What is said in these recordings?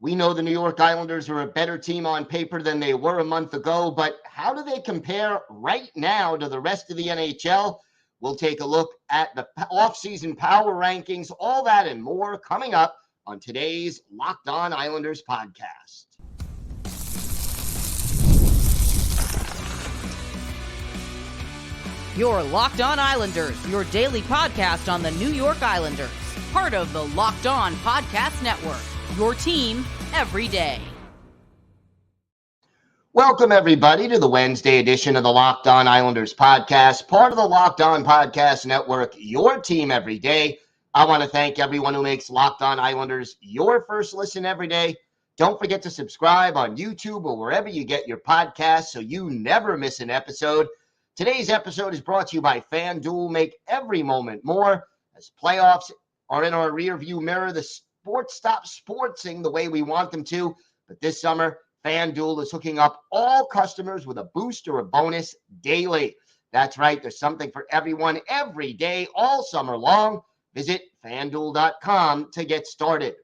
We know the New York Islanders are a better team on paper than they were a month ago, but how do they compare right now to the rest of the NHL? We'll take a look at the offseason power rankings, all that and more coming up on today's Locked On Islanders podcast. Your Locked On Islanders, your daily podcast on the New York Islanders. Part of the Locked On Podcast Network, your team every day. Welcome, everybody, to the Wednesday edition of the Locked On Islanders podcast, part of the Locked On Podcast Network, your team every day. I want to thank everyone who makes Locked On Islanders your first listen every day. Don't forget to subscribe on YouTube or wherever you get your podcasts so you never miss an episode. Today's episode is brought to you by FanDuel. Make every moment more. As playoffs are in our rearview mirror, the sports stop sportsing the way we want them to. But this summer, FanDuel is hooking up all customers with a boost or a bonus daily. That's right. There's something for everyone every day, all summer long. Visit FanDuel.com to get started.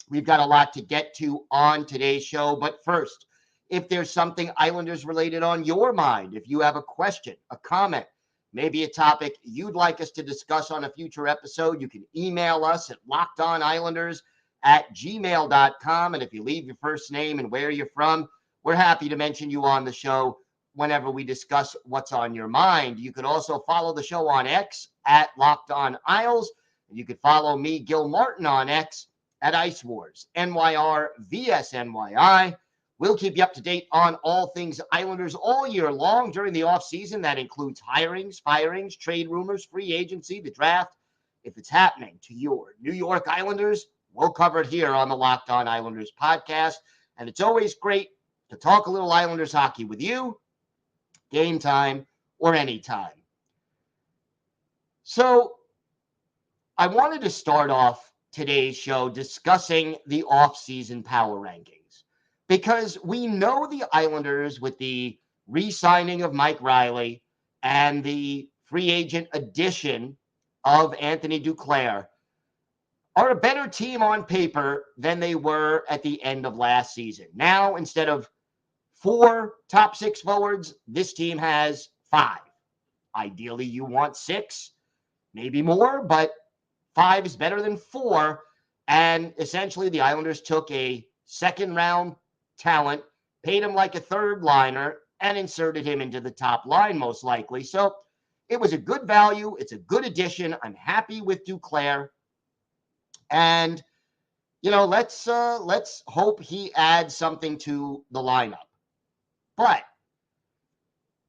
We've got a lot to get to on today's show. But first, if there's something Islanders related on your mind, if you have a question, a comment, maybe a topic you'd like us to discuss on a future episode, you can email us at lockedonislanders@gmail.com. And if you leave your first name and where you're from, we're happy to mention you on the show whenever we discuss what's on your mind. You could also follow the show on X at Locked On Isles. And you could follow me, Gil Martin, on X at Ice Wars, NYR VSNYI. We'll keep you up to date on all things Islanders all year long during the offseason. That includes hirings, firings, trade rumors, free agency, the draft. If it's happening to your New York Islanders, we'll cover it here on the Locked On Islanders podcast. And it's always great to talk a little Islanders hockey with you, game time or anytime. So I wanted to start off today's show discussing the offseason power rankings. Because we know the Islanders, with the re-signing of Mike Riley and the free agent addition of Anthony Duclair, are a better team on paper than they were at the end of last season. Now, instead of 4 top 6 forwards, this team has 5. Ideally, you want 6, maybe more, but 5 is better than 4. And essentially, the Islanders took a second-round talent, paid him like a third liner, and inserted him into the top line most likely. So it was a good value. It's a good addition. I'm happy with Duclair. And, let's hope he adds something to the lineup. But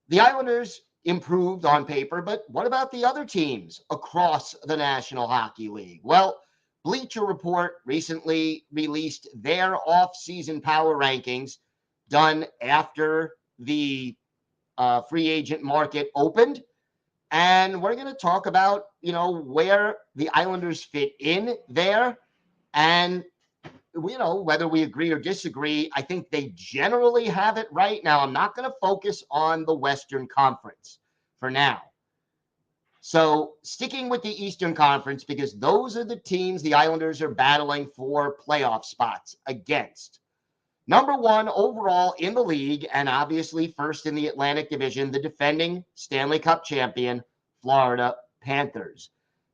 the Islanders improved on paper, but what about the other teams across the National Hockey League? Well, Bleacher Report recently released their off-season power rankings done after the free agent market opened. And we're going to talk about, where the Islanders fit in there. And, whether we agree or disagree, I think they generally have it right. Now, I'm not going to focus on the Western Conference for now. So sticking with the Eastern Conference, because those are the teams the Islanders are battling for playoff spots against. Number 1 overall in the league, and obviously first in the Atlantic Division, the defending Stanley Cup champion, Florida Panthers.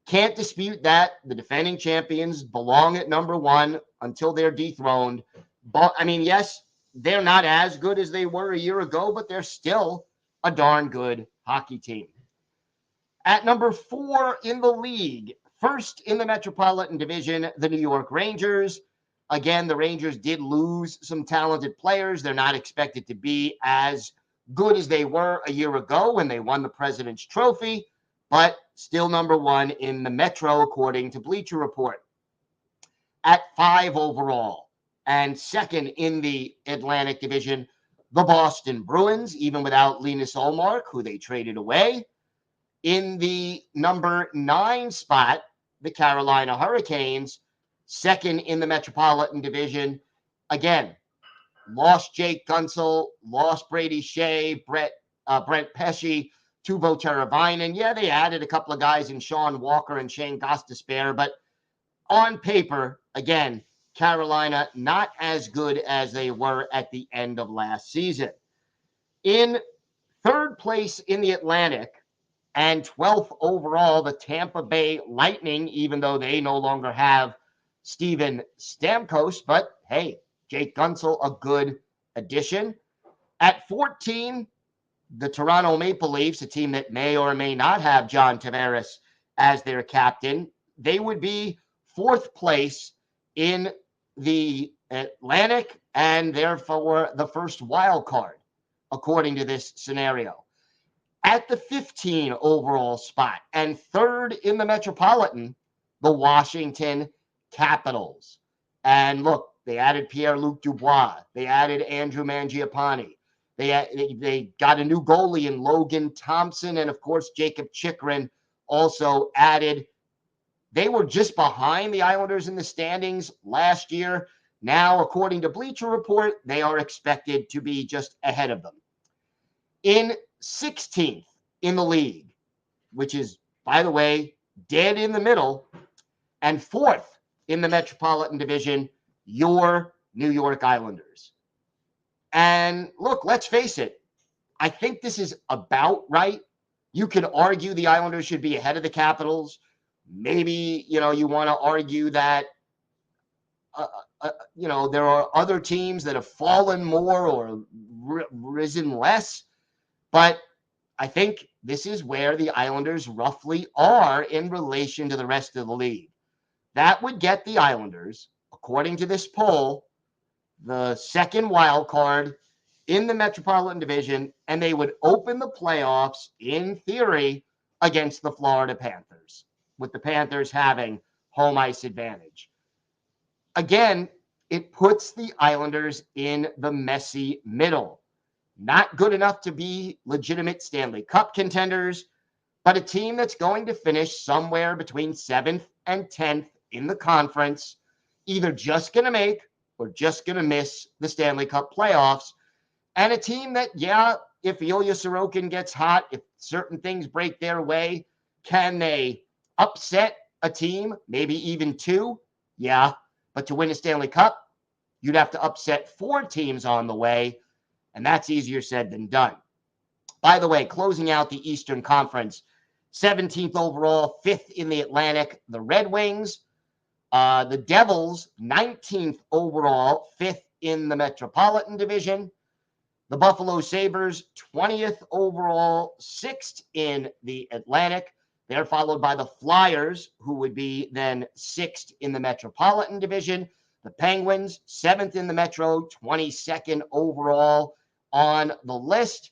Can't dispute that. The defending champions belong at number 1 until they're dethroned. But, yes, they're not as good as they were a year ago, but they're still a darn good hockey team. At number 4 in the league, first in the Metropolitan Division, the New York Rangers. Again, the Rangers did lose some talented players. They're not expected to be as good as they were a year ago when they won the President's Trophy, but still number 1 in the Metro, according to Bleacher Report. At 5 overall and second in the Atlantic Division, the Boston Bruins, even without Linus Ullmark, who they traded away. In the number 9 spot, the Carolina Hurricanes, second in the Metropolitan Division. Again, lost Jake Gunsel, lost Brady Shea, Brent Pesce, Teuvo Teravainen. Yeah, they added a couple of guys in Sean Walker and Shane Gostisbehere, but on paper, again, Carolina not as good as they were at the end of last season. In third place in the Atlantic and 12th overall, the Tampa Bay Lightning, even though they no longer have Steven Stamkos, but hey, Jake Guentzel, a good addition. At 14, the Toronto Maple Leafs, a team that may or may not have John Tavares as their captain, they would be fourth place in the Atlantic and therefore the first wild card, according to this scenario. At the 15 overall spot and third in the Metropolitan, the Washington Capitals. And look, they added Pierre-Luc Dubois. They added Andrew Mangiapane. They got a new goalie in Logan Thompson. And, of course, Jacob Chychrun also added. They were just behind the Islanders in the standings last year. Now, according to Bleacher Report, they are expected to be just ahead of them. In 16th in the league, which is, by the way, dead in the middle, and fourth in the Metropolitan Division, your New York Islanders. And look, let's face it, I think this is about right. You could argue the Islanders should be ahead of the Capitals. Maybe, you want to argue that, there are other teams that have fallen more or risen less. But I think this is where the Islanders roughly are in relation to the rest of the league. That would get the Islanders, according to this poll, the second wild card in the Metropolitan Division, and they would open the playoffs, in theory, against the Florida Panthers, with the Panthers having home ice advantage. Again, it puts the Islanders in the messy middle. Not good enough to be legitimate Stanley Cup contenders, but a team that's going to finish somewhere between 7th and 10th in the conference, either just going to make or just going to miss the Stanley Cup playoffs. And a team that, if Ilya Sorokin gets hot, if certain things break their way, can they upset a team, maybe even two? Yeah, but to win a Stanley Cup, you'd have to upset 4 teams on the way. And that's easier said than done. By the way, closing out the Eastern Conference, 17th overall, 5th in the Atlantic, the Red Wings. The Devils, 19th overall, 5th in the Metropolitan Division. The Buffalo Sabres, 20th overall, 6th in the Atlantic. They're followed by the Flyers, who would be then 6th in the Metropolitan Division. The Penguins, 7th in the Metro, 22nd overall on the list.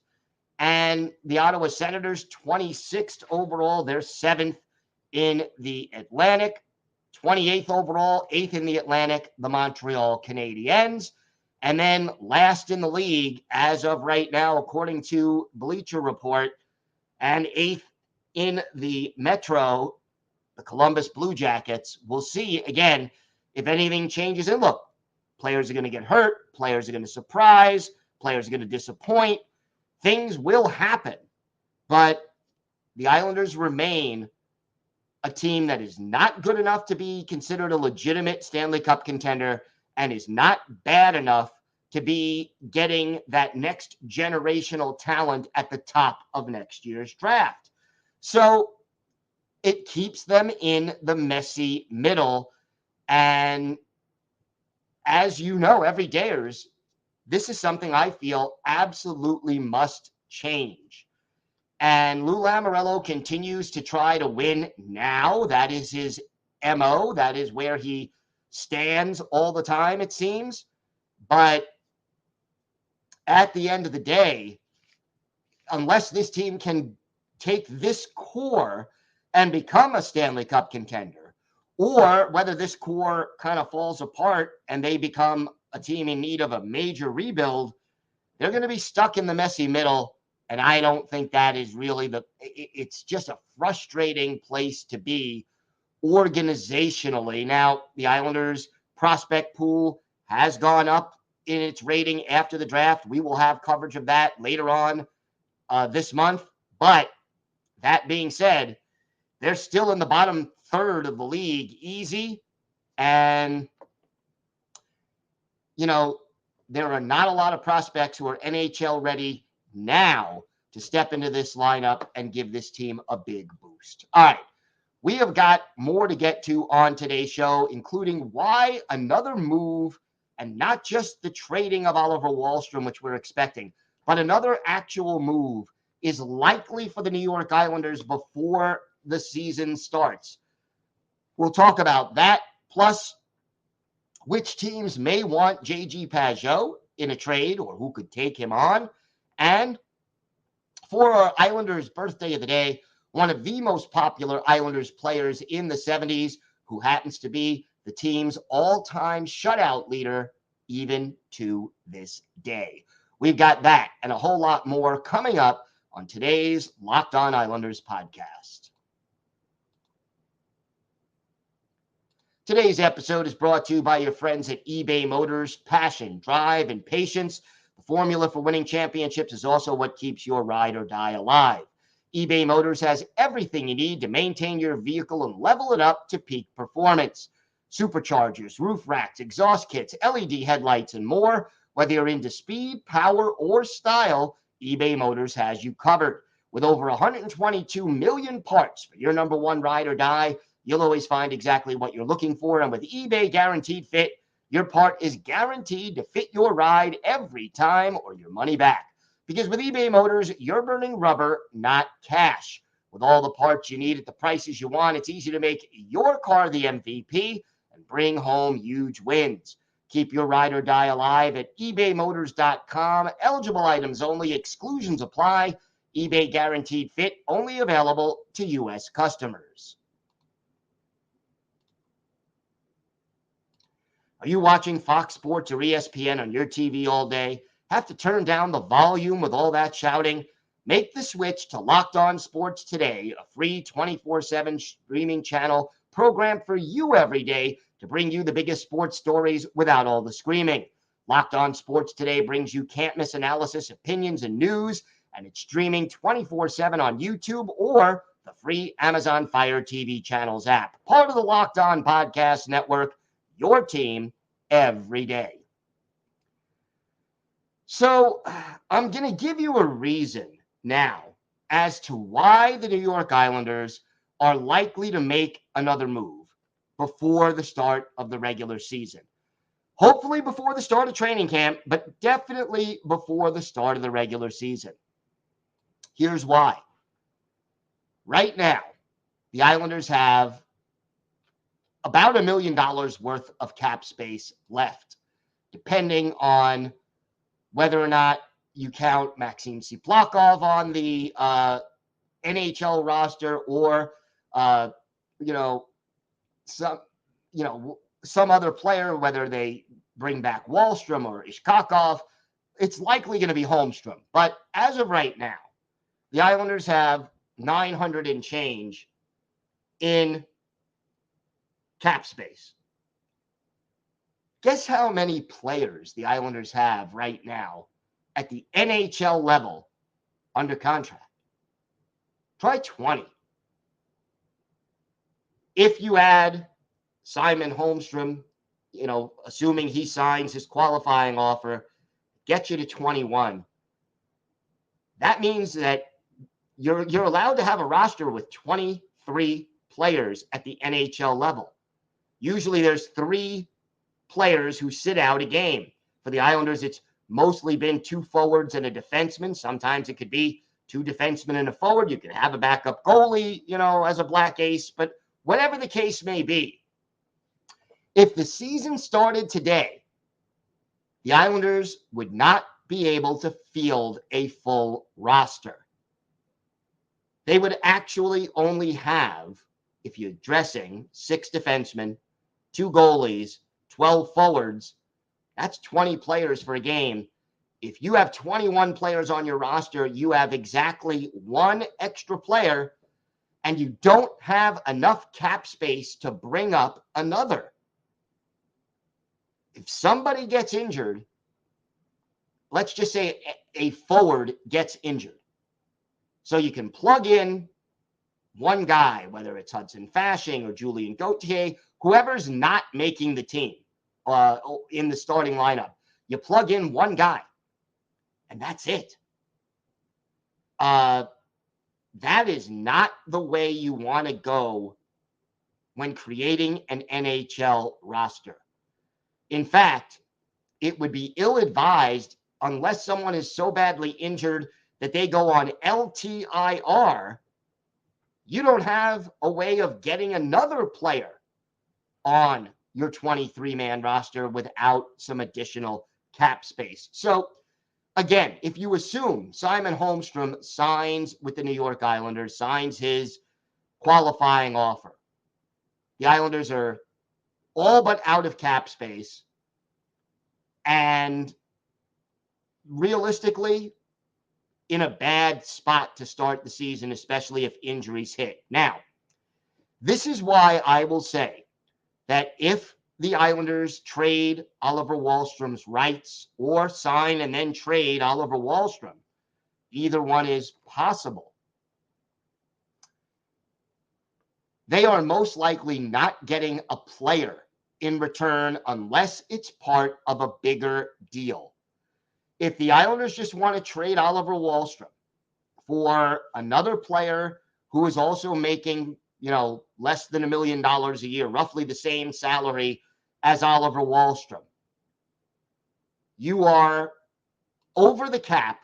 And the Ottawa Senators, 26th overall. They're 7th in the Atlantic. 28th overall, 8th in the Atlantic, the Montreal Canadiens. And then last in the league, as of right now, according to Bleacher Report, and 8th in the Metro, the Columbus Blue Jackets. We'll see, again, if anything changes. And look, players are going to get hurt. Players are going to surprise. Players are going to disappoint. Things will happen. But the Islanders remain a team that is not good enough to be considered a legitimate Stanley Cup contender and is not bad enough to be getting that next generational talent at the top of next year's draft. So it keeps them in the messy middle. And as you know, everydayers, this is something I feel absolutely must change. And Lou Lamoriello continues to try to win now. That is his MO. That is where he stands all the time, it seems. But at the end of the day, unless this team can take this core and become a Stanley Cup contender, or whether this core kind of falls apart and they become a team in need of a major rebuild, they're going to be stuck in the messy middle. And I don't think that is really it's just a frustrating place to be organizationally. Now, the Islanders prospect pool has gone up in its rating after the draft. We will have coverage of that later on this month. But that being said, they're still in the bottom third of the league easy. And there are not a lot of prospects who are NHL ready now to step into this lineup and give this team a big boost. All right. We have got more to get to on today's show, including why another move, and not just the trading of Oliver Wahlstrom, which we're expecting, but another actual move is likely for the New York Islanders before the season starts. We'll talk about that, plus which teams may want JG Pageau in a trade or who could take him on. And for our Islanders birthday of the day, one of the most popular Islanders players in the 70s, who happens to be the team's all-time shutout leader, even to this day. We've got that and a whole lot more coming up on today's Locked On Islanders podcast. Today's episode is brought to you by your friends at eBay Motors. Passion, drive, and patience. The formula for winning championships is also what keeps your ride or die alive. eBay Motors has everything you need to maintain your vehicle and level it up to peak performance. Superchargers, roof racks, exhaust kits, LED headlights, and more. Whether you're into speed, power, or style, eBay Motors has you covered. With over 122 million parts for your number one ride or die, you'll always find exactly what you're looking for. And with eBay Guaranteed Fit, your part is guaranteed to fit your ride every time or your money back. Because with eBay Motors, you're burning rubber, not cash. With all the parts you need at the prices you want, it's easy to make your car the MVP and bring home huge wins. Keep your ride or die alive at ebaymotors.com. Eligible items only. Exclusions apply. eBay Guaranteed Fit only available to U.S. customers. Are you watching Fox Sports or ESPN on your TV all day? Have to turn down the volume with all that shouting? Make the switch to Locked On Sports Today, a free 24/7 streaming channel programmed for you every day to bring you the biggest sports stories without all the screaming. Locked On Sports Today brings you can't-miss analysis, opinions, and news, and it's streaming 24/7 on YouTube or the free Amazon Fire TV channels app. Part of the Locked On Podcast Network, your team every day. So I'm going to give you a reason now as to why the New York Islanders are likely to make another move before the start of the regular season. Hopefully before the start of training camp, but definitely before the start of the regular season. Here's why. Right now, the Islanders have about $1 million worth of cap space left, depending on whether or not you count Maxim Siplakov on the NHL roster or, some other player, whether they bring back Wahlstrom or Ishkakov. It's likely going to be Holmstrom. But as of right now, the Islanders have 900 and change in cap space. Guess how many players the Islanders have right now at the NHL level under contract? Try 20. If you add Simon Holmstrom, assuming he signs his qualifying offer, get you to 21. That means that you're allowed to have a roster with 23 players at the NHL level. Usually there's 3 players who sit out a game. For the Islanders, it's mostly been 2 forwards and a defenseman. Sometimes it could be 2 defensemen and a forward. You can have a backup goalie, as a black ace. But whatever the case may be, if the season started today, the Islanders would not be able to field a full roster. They would actually only have, if you're dressing 6 defensemen, 2 goalies, 12 forwards, that's 20 players for a game. If you have 21 players on your roster, you have exactly 1 extra player, and you don't have enough cap space to bring up another. If somebody gets injured, let's just say a forward gets injured. So you can plug in one guy, whether it's Hudson Fasching or Julian Gauthier, whoever's not making the team. in the starting lineup. You plug in one guy, and that's it. That is not the way you want to go when creating an NHL roster. In fact, it would be ill-advised unless someone is so badly injured that they go on LTIR. You don't have a way of getting another player on your 23-man roster without some additional cap space. So, again, if you assume Simon Holmstrom signs with the New York Islanders, signs his qualifying offer, the Islanders are all but out of cap space. And realistically, in a bad spot to start the season, especially if injuries hit. Now, this is why I will say that if the Islanders trade Oliver Wahlstrom's rights or sign and then trade Oliver Wahlstrom, either one is possible. They are most likely not getting a player in return unless it's part of a bigger deal. If the Islanders just want to trade Oliver Wahlstrom for another player who is also making, less than $1 million a year, roughly the same salary as Oliver Wahlstrom, you are over the cap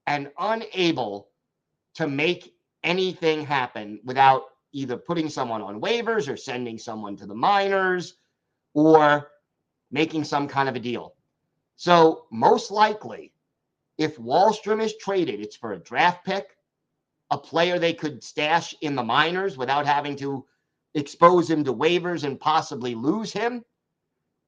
and unable to make anything happen without either putting someone on waivers or sending someone to the minors or making some kind of a deal. So most likely, if Wahlstrom is traded, it's for a draft pick, a player they could stash in the minors without having to expose him to waivers and possibly lose him,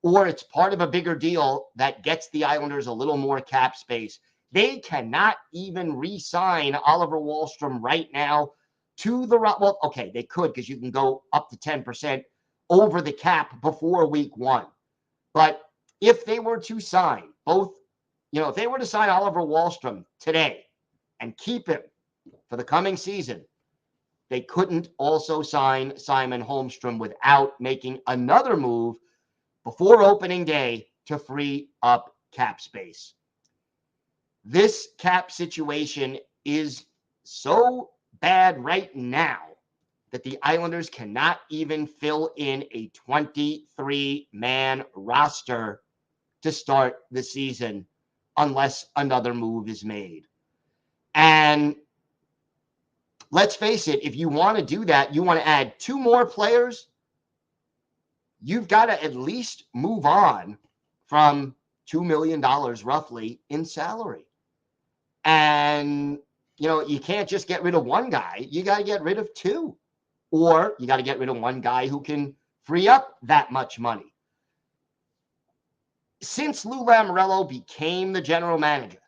or it's part of a bigger deal that gets the Islanders a little more cap space. They cannot even re-sign Oliver Wahlstrom right now to the – well, okay, they could because you can go up to 10% over the cap before week 1. But if they were to sign both – if they were to sign Oliver Wahlstrom today and keep him for the coming season, they couldn't also sign Simon Holmstrom without making another move before opening day to free up cap space. This cap situation is so bad right now that the Islanders cannot even fill in a 23-man roster to start the season unless another move is made. And let's face it, if you want to do that, you want to add 2 more players, you've got to at least move on from $2 million roughly in salary. And, you can't just get rid of one guy. You got to get rid of 2. Or you got to get rid of one guy who can free up that much money. Since Lou Lamoriello became the general manager,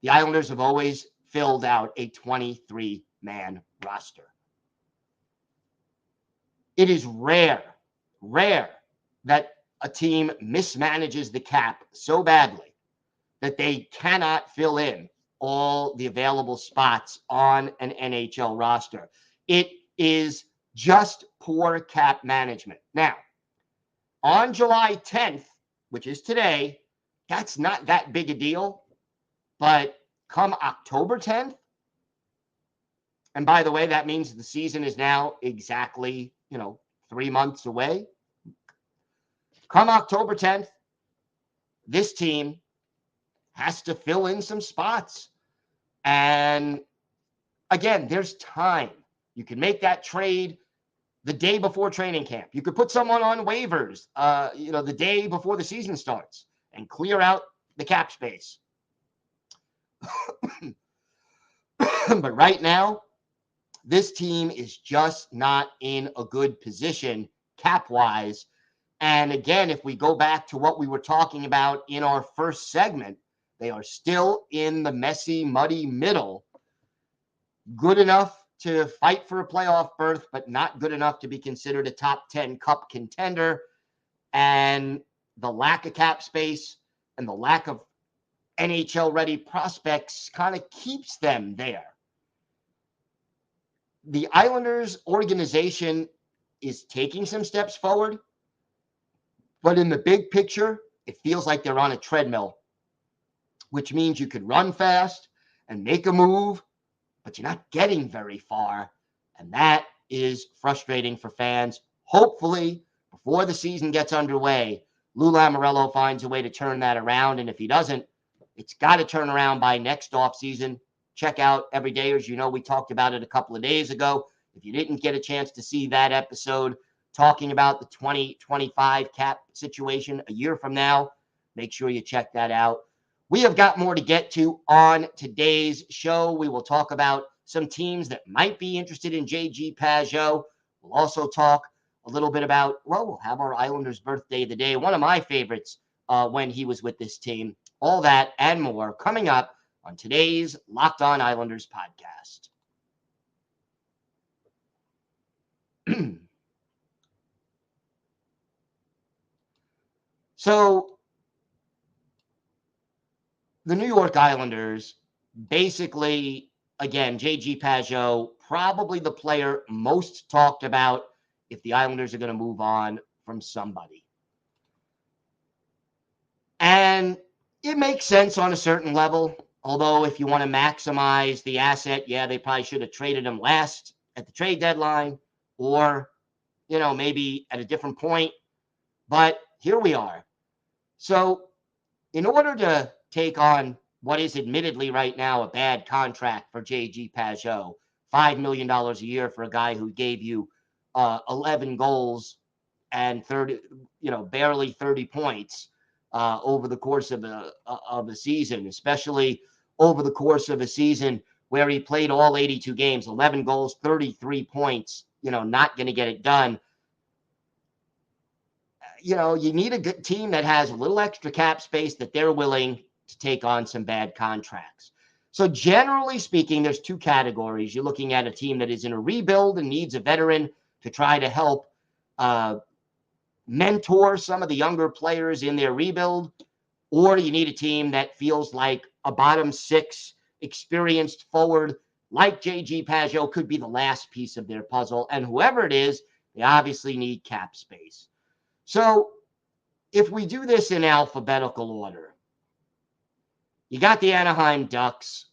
the Islanders have always filled out a 23-man roster. It is rare that a team mismanages the cap so badly that they cannot fill in all the available spots on an NHL roster. It is just poor cap management. Now, on July 10th, which is today, that's not that big a deal. But come October 10th, and by the way, that means the season is now exactly, 3 months away. Come October 10th, this team has to fill in some spots. And again, there's time. You can make that trade the day before training camp. You could put someone on waivers, the day before the season starts and clear out the cap space. But right now, this team is just not in a good position cap-wise. And again, if we go back to what we were talking about in our first segment, they are still in the messy, muddy middle. Good enough to fight for a playoff berth, but not good enough to be considered a top 10 cup contender. And the lack of cap space and the lack of NHL-ready prospects kind of keeps them there. The Islanders organization is taking some steps forward, But in the big picture, it feels like they're on a treadmill, which means you could run fast and make a move, but you're not getting very far. And that is frustrating for fans. Hopefully, before the season gets underway, Lou Lamoriello finds a way to turn that around. And if he doesn't, it's got to turn around by next offseason. Check out Everydayers. You know, we talked about it a couple of days ago. If you didn't get a chance to see that episode talking about the 2025 cap situation a year from now, make sure you check that out. We have got more to get to on today's show. We will talk about some teams that might be interested in JG Pageau. We'll also talk a little bit about, well, we'll have our Islanders birthday of the day, one of my favorites when he was with this team. All that and more coming up on today's Locked On Islanders podcast. So, the New York Islanders, basically, again, JG Pageau, probably the player most talked about if the Islanders are going to move on from somebody. And it makes sense on a certain level. Although if you want to maximize the asset, yeah, they probably should have traded him last at the trade deadline or, you know, maybe at a different point. But here we are. So in order to take on what is admittedly right now a bad contract for JG Pageau, $5 million a year for a guy who gave you 11 goals and 30, barely 30 points over the course of a season, especially over the course of a season where he played all 82 games, 11 goals, 33 points, not going to get it done. You need a good team that has a little extra cap space that they're willing to take on some bad contracts. So generally speaking, there's two categories. You're looking at a team that is in a rebuild and needs a veteran to try to help mentor some of the younger players in their rebuild, or you need a team that feels like a bottom six experienced forward like JG Pageau could be the last piece of their puzzle. And whoever it is, they obviously need cap space. So if we do this in alphabetical order, you got the Anaheim Ducks.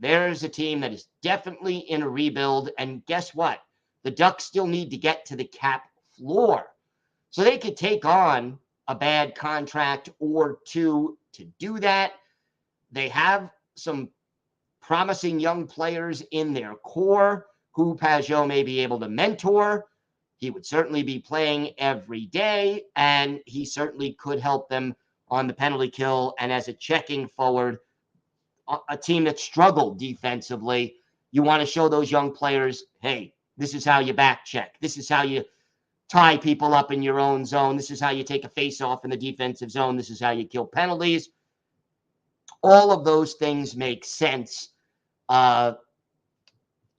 There's a team that is definitely in a rebuild. And guess what? The Ducks still need to get to the cap floor. So they could take on a bad contract or two to do that. They have some promising young players in their core who Pageau may be able to mentor. He would certainly be playing every day, and he certainly could help them on the penalty kill. And as a checking forward, a team that struggled defensively, you want to show those young players, hey, this is how you back check. This is how you tie people up in your own zone. This is how you take a face-off in the defensive zone. This is how you kill penalties. All of those things make sense. And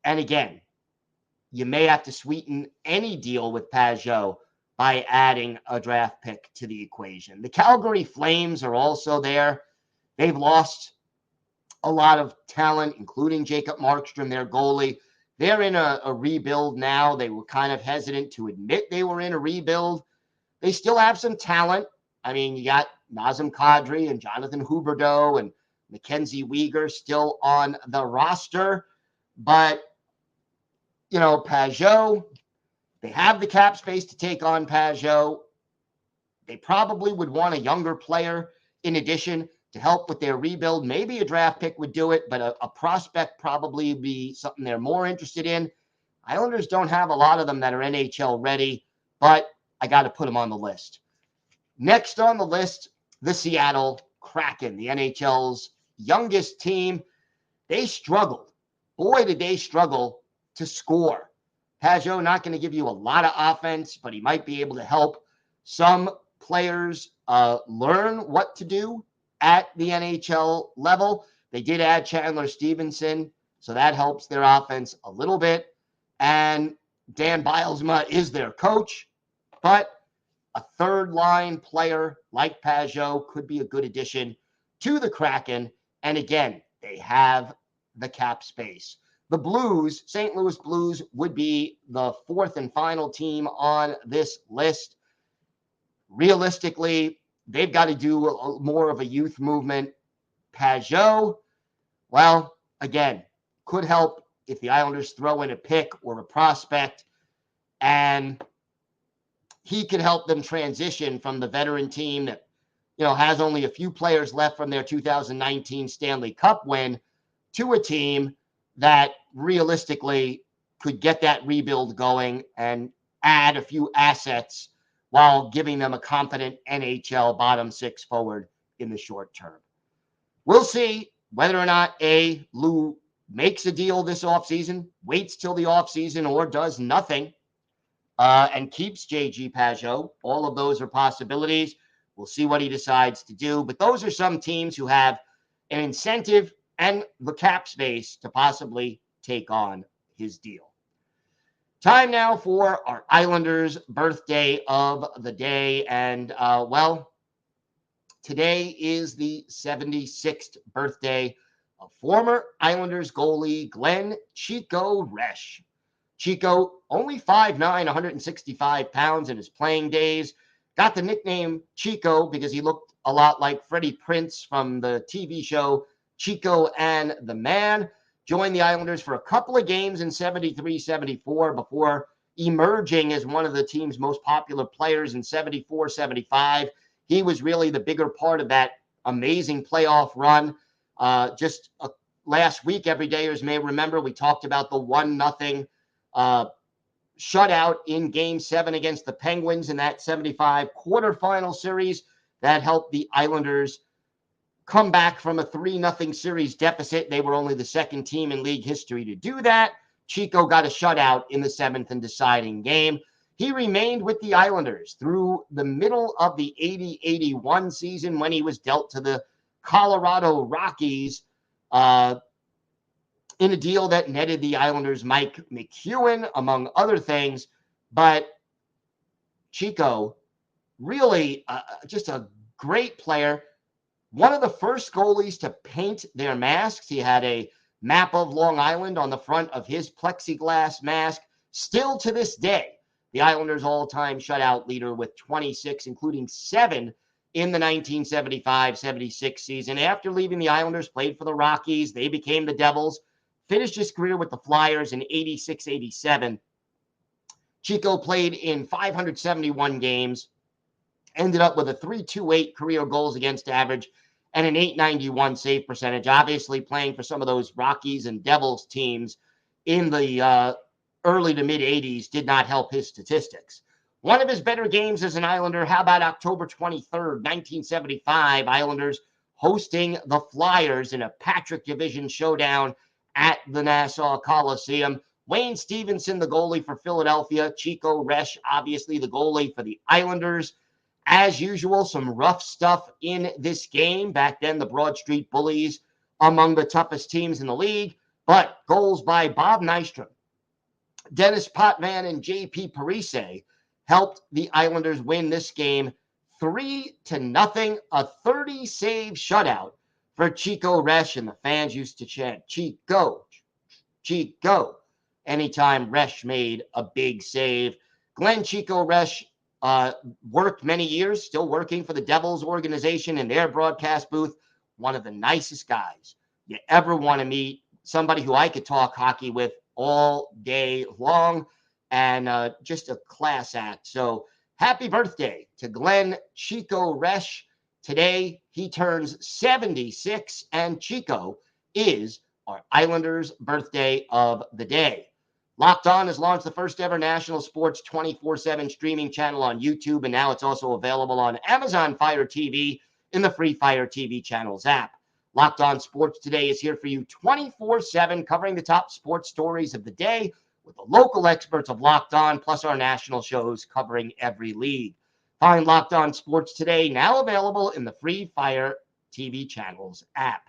again, you may have to sweeten any deal with Pageau by adding a draft pick to the equation. The Calgary Flames are also there. They've lost a lot of talent, including Jacob Markstrom, their goalie. They're in a rebuild now. They were kind of hesitant to admit they were in a rebuild. They still have some talent. I mean, you got Nazem Kadri and Jonathan Huberdeau and Mackenzie Weegar still on the roster. But, Pageau, they have the cap space to take on Pageau. They probably would want a younger player in addition to help with their rebuild. Maybe a draft pick would do it, but a prospect probably be something they're more interested in. Islanders don't have a lot of them that are NHL ready, but I got to put them on the list. Next on the list, the Seattle Kraken, the NHL's youngest team. They struggled. Boy, did they struggle to score. Pageau not going to give you a lot of offense, but he might be able to help some players learn what to do at the NHL level. They did add Chandler Stevenson, so that helps their offense a little bit. And Dan Bilesma is their coach, but a third-line player like Pageau could be a good addition to the Kraken. And again, they have the cap space. The Blues, St. Louis Blues, would be the fourth and final team on this list. Realistically, they've got to do more of a youth movement. Pageau, well, again, could help if the Islanders throw in a pick or a prospect, and he could help them transition from the veteran team that, has only a few players left from their 2019 Stanley Cup win to a team that realistically could get that rebuild going and add a few assets while giving them a confident NHL bottom six forward in the short term. We'll see whether or not Lou makes a deal this offseason, waits till the offseason, or does nothing and keeps JG Pageau. All of those are possibilities. We'll see what he decides to do. But those are some teams who have an incentive and the cap space to possibly take on his deal. Time now for our Islanders birthday of the day. And, today is the 76th birthday of former Islanders goalie Glenn Chico Resch. Chico, only 5'9", 165 pounds in his playing days. Got the nickname Chico because he looked a lot like Freddie Prinze from the TV show Chico and the Man. Joined the Islanders for a couple of games in 73-74 before emerging as one of the team's most popular players in 74-75. He was really the bigger part of that amazing playoff run. Last week, everydayers may remember, we talked about the 1-0 shutout in Game 7 against the Penguins in that 75 quarterfinal series that helped the Islanders come back from a 3-0 series deficit. They were only the second team in league history to do that. Chico got a shutout in the 7th and deciding game. He remained with the Islanders through the middle of the 80-81 season when he was dealt to the Colorado Rockies in a deal that netted the Islanders Mike McEwen, among other things. But Chico, really just a great player. One of the first goalies to paint their masks. He had a map of Long Island on the front of his plexiglass mask. Still to this day, the Islanders' all-time shutout leader with 26, including 7 in the 1975-76 season. After leaving the Islanders, played for the Rockies. They became the Devils. Finished his career with the Flyers in 86-87. Chico played in 571 games, ended up with a .328 career goals against average and an .891 save percentage. Obviously playing for some of those Rockies and Devils teams in the early to mid-'80s did not help his statistics. One of his better games as an Islander, how about October 23rd, 1975, Islanders hosting the Flyers in a Patrick Division showdown at the Nassau Coliseum. Wayne Stevenson, the goalie for Philadelphia. Chico Resch, obviously the goalie for the Islanders. As usual, some rough stuff in this game. Back then, the Broad Street Bullies among the toughest teams in the league. But goals by Bob Nystrom, Dennis Potvin, and J.P. Parise helped the Islanders win this game 3-0, a 30-save shutout for Chico Resch, and the fans used to chant, Chico, Chico, anytime Resch made a big save. Glenn Chico Resch worked many years, still working for the Devils organization in their broadcast booth. One of the nicest guys you ever want to meet, somebody who I could talk hockey with all day long, and just a class act. So happy birthday to Glenn Chico Resch. Today, he turns 76, and Chico is our Islanders' birthday of the day. Locked On has launched the first ever national sports 24/7 streaming channel on YouTube, and now it's also available on Amazon Fire TV in the free Fire TV channels app. Locked On Sports Today is here for you 24/7, covering the top sports stories of the day with the local experts of Locked On, plus our national shows covering every league. Find Locked On Sports Today, now available in the free Fire TV channels app.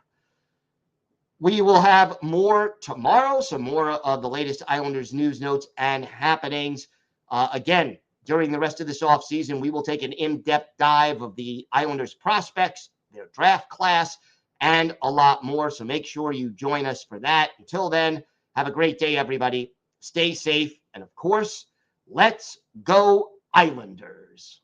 We will have more tomorrow, some more of the latest Islanders news, notes, and happenings. Again, during the rest of this offseason, we will take an in-depth dive of the Islanders prospects, their draft class, and a lot more. So make sure you join us for that. Until then, have a great day, everybody. Stay safe. And of course, let's go Islanders.